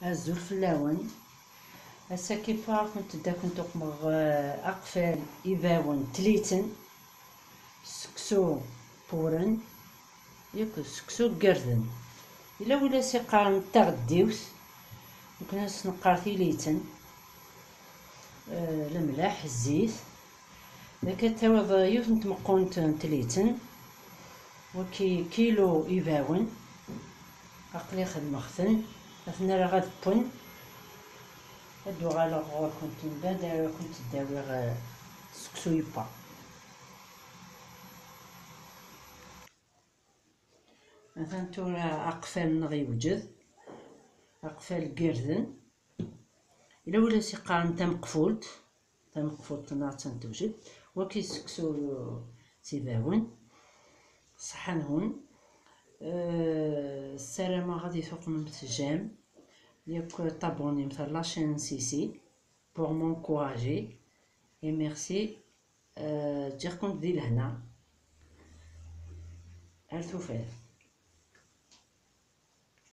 الزول فلاون هسا كيفاه كنت قمغ أقفال إيفاون تليتن سكسو بورن ياك سكسو قردن إلا ولا سيقارن تغديوت ممكن نقار تيليتن الملاح الزيت ذاك تاوض يوث نتمقون تليتن وكي كيلو إيفاون عقلي خدمختن أثناء غاد بون هادو غالا غور كنت من بعد كنت داوي سكسو يبا مثلا تورا أقفال نغي وجد أقفال قردن إلا ولا سيقارن تمقفولت ناطن توجد وكي سكسو سيباون صحن هون السلامة غادي فوق من التجام ياك طابوني مثلا لاشين سيسي pour m'encourager et merci جا كنت دي لهنا هل توفيق.